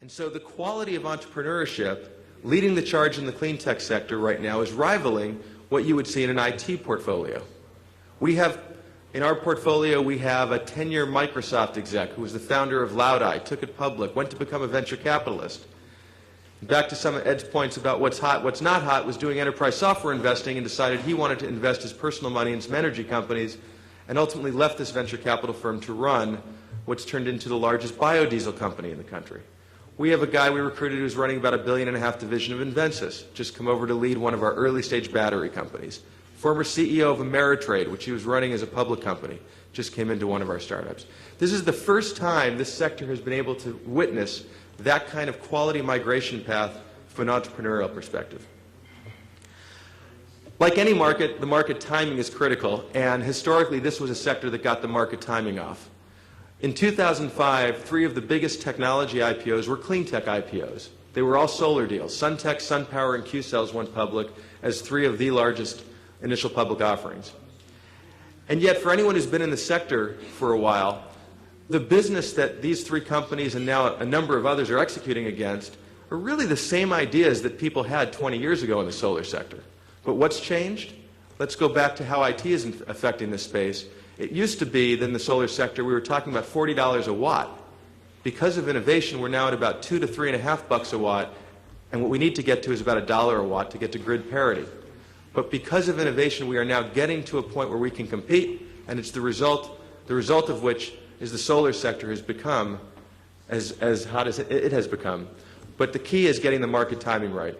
And so the quality of entrepreneurship leading the charge in the clean tech sector right now is rivaling what you would see in an IT portfolio. In our portfolio, we have a 10-year Microsoft exec who was the founder of Loudeye, took it public, went to become a venture capitalist. Back to some of Ed's points about what's hot, what's not hot, was doing enterprise software investing and decided he wanted to invest his personal money in some energy companies and ultimately left this venture capital firm to run what's turned into the largest biodiesel company in the country. We have a guy we recruited who's running about $1.5 billion division of Invensys, just come over to lead one of our early stage battery companies. Former CEO of Ameritrade, which he was running as a public company, just came into one of our startups. This is the first time this sector has been able to witness that kind of quality migration path from an entrepreneurial perspective. Like any market, the market timing is critical, and historically this was a sector that got the market timing off. In 2005, 3 of the biggest technology IPOs were clean tech IPOs. They were all solar deals. SunTech, SunPower, and Qcells went public as 3 of the largest initial public offerings. And yet, for anyone who's been in the sector for a while, the business that these 3 companies and now a number of others are executing against are really the same ideas that people had 20 years ago in the solar sector. But what's changed? Let's go back to how IT is affecting this space. It used to be that in the solar sector we were talking about $40 a watt. Because of innovation, we're now at about $2 to $3.50 a watt, and what we need to get to is about $1 a watt to get to grid parity. But because of innovation, we are now getting to a point where we can compete, and it's the result of which is the solar sector has become as hot as it has become. But the key is getting the market timing right.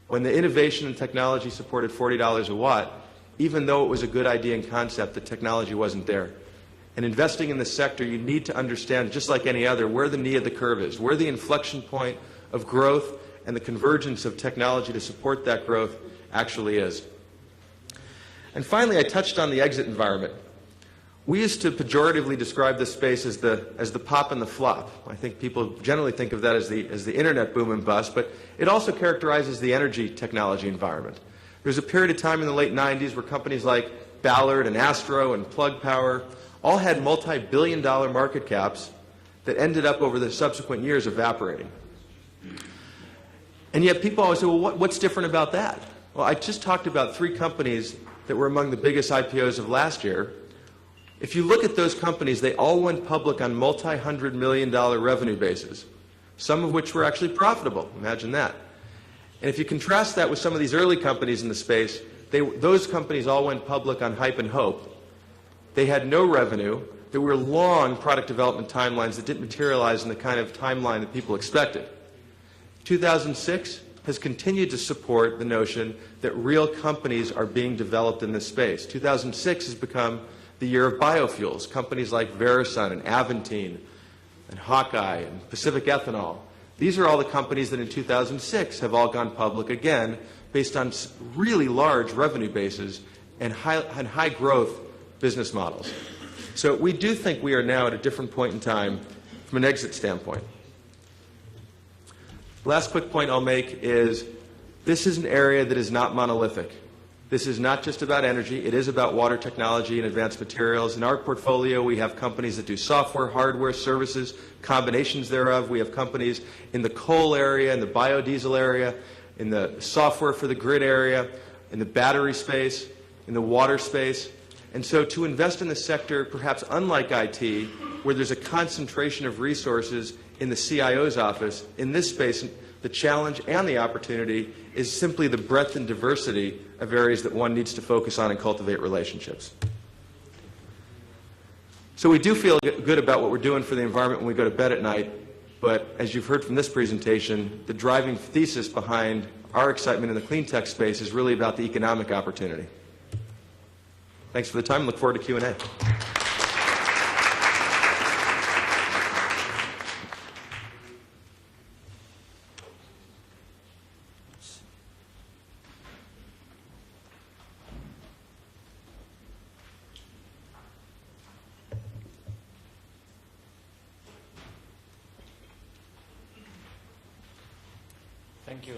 When the innovation and technology supported $40 a watt, even though it was a good idea and concept, the technology wasn't there. And investing in this sector, you need to understand, just like any other, where the knee of the curve is, where the inflection point of growth and the convergence of technology to support that growth actually is. And finally, I touched on the exit environment. We used to pejoratively describe this space as the pop and the flop. I think people generally think of that as the internet boom and bust, but it also characterizes the energy technology environment. There was a period of time in the late 90s where companies like Ballard and Astro and Plug Power all had multi-billion-dollar market caps that ended up over the subsequent years evaporating. And yet people always say, well, what's different about that? Well, I just talked about 3 companies that were among the biggest IPOs of last year. If you look at those companies, they all went public on multi-$100 million revenue bases, some of which were actually profitable. Imagine that. And if you contrast that with some of these early companies in the space, those companies all went public on hype and hope. They had no revenue. There were long product development timelines that didn't materialize in the kind of timeline that people expected. 2006 has continued to support the notion that real companies are being developed in this space. 2006 has become the year of biofuels. Companies like Verisun and Aventine and Hawkeye and Pacific Ethanol. These are all the companies that in 2006 have all gone public again based on really large revenue bases and high growth business models. So we do think we are now at a different point in time from an exit standpoint. Last quick point I'll make is this is an area that is not monolithic. This is not just about energy. It is about water technology and advanced materials. In our portfolio, we have companies that do software, hardware, services, combinations thereof. We have companies in the coal area, in the biodiesel area, in the software for the grid area, in the battery space, in the water space. And so to invest in the sector, perhaps unlike IT, where there's a concentration of resources in the CIO's office, in this space, the challenge and the opportunity is simply the breadth and diversity of areas that one needs to focus on and cultivate relationships. So we do feel good about what we're doing for the environment when we go to bed at night, but as you've heard from this presentation, the driving thesis behind our excitement in the clean tech space is really about the economic opportunity. Thanks for the time. Look forward to Q&A. Thank you.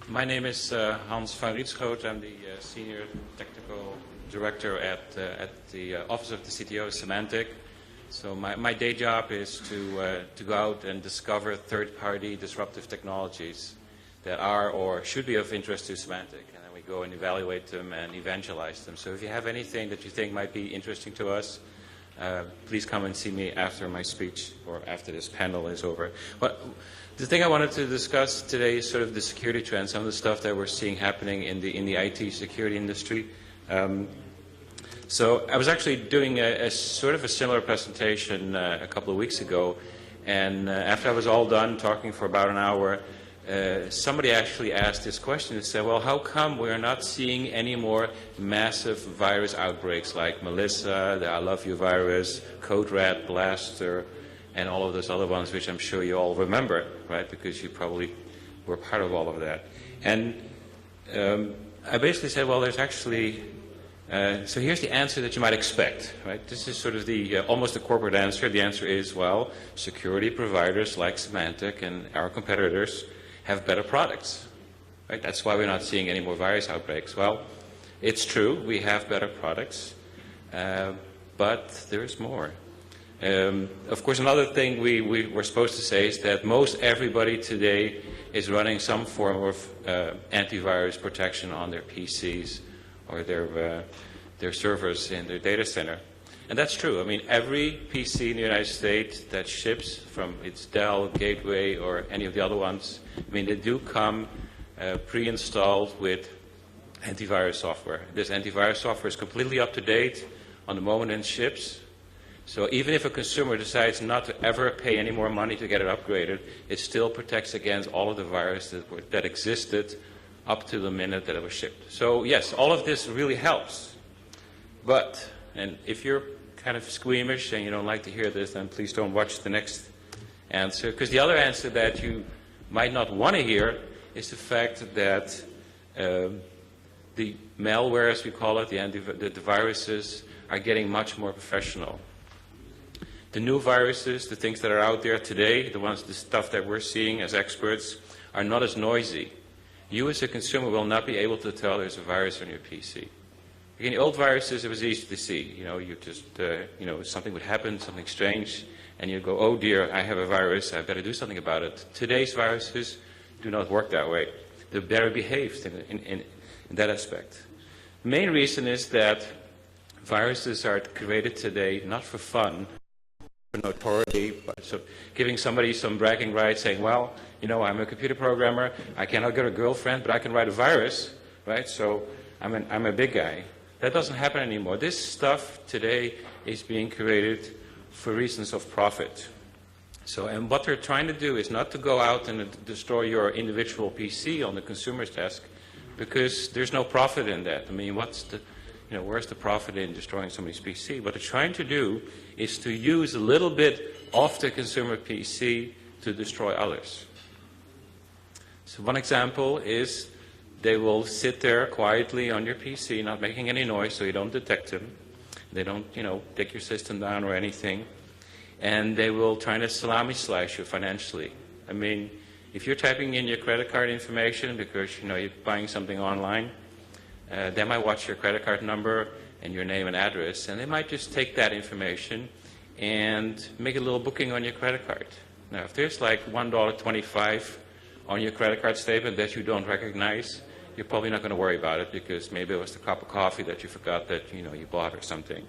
My name is Hans van Rietschoot. I'm the Senior Technical Director at the Office of the CTO, Symantec. So my day job is to go out and discover third-party disruptive technologies that are or should be of interest to Symantec. And then we go and evaluate them and evangelize them. So if you have anything that you think might be interesting to us, please come and see me after my speech or after this panel is over. But the thing I wanted to discuss today is sort of the security trends, some of the stuff that we're seeing happening in the IT security industry. So I was actually doing a sort of a similar presentation a couple of weeks ago, and after I was all done talking for about an hour, somebody actually asked this question and said, well, how come we're not seeing any more massive virus outbreaks like Melissa, the I Love You virus, Code Red, Blaster, and all of those other ones, which I'm sure you all remember, right, because you probably were part of all of that. And I basically said, well, there's actually, so here's the answer that you might expect, right? This is sort of the almost a corporate answer. The answer is, well, security providers like Symantec and our competitors have better products, right? That's why we're not seeing any more virus outbreaks. Well, it's true, we have better products, but there's more. Of course, another thing we were supposed to say is that most everybody today is running some form of antivirus protection on their PCs or their servers in their data center. And that's true. I mean, every PC in the United States that ships from its Dell, Gateway, or any of the other ones, I mean, they do come pre-installed with antivirus software. This antivirus software is completely up to date on the moment it ships. So even if a consumer decides not to ever pay any more money to get it upgraded, it still protects against all of the viruses that existed up to the minute that it was shipped. So yes, all of this really helps. But, and if you're kind of squeamish and you don't like to hear this, then please don't watch the next answer. Because the other answer that you might not want to hear is the fact that the malware, as we call it, the viruses, are getting much more professional. The new viruses, the things that are out there today, the stuff that we're seeing as experts, are not as noisy. You as a consumer will not be able to tell there's a virus on your PC. In the old viruses, it was easy to see. You know, you just, something would happen, something strange, and you'd go, oh dear, I have a virus, I better do something about it. Today's viruses do not work that way. They're better behaved in that aspect. The main reason is that viruses are created today not for fun, for notoriety, but so giving somebody some bragging rights, saying, well, you know, I'm a computer programmer, I cannot get a girlfriend, but I can write a virus, right? So I'm a big guy. That doesn't happen anymore. This stuff today is being created for reasons of profit. So, and what they're trying to do is not to go out and destroy your individual PC on the consumer's desk, because there's no profit in that. I mean, where's the profit in destroying somebody's PC? What they're trying to do is to use a little bit of the consumer PC to destroy others. So one example is they will sit there quietly on your PC, not making any noise so you don't detect them. They don't, take your system down or anything. And they will try to salami slice you financially. I mean, if you're typing in your credit card information because, you're buying something online, they might watch your credit card number and your name and address, and they might just take that information and make a little booking on your credit card. Now, if there's like $1.25 on your credit card statement that you don't recognize, you're probably not going to worry about it because maybe it was the cup of coffee that you forgot that you bought or something.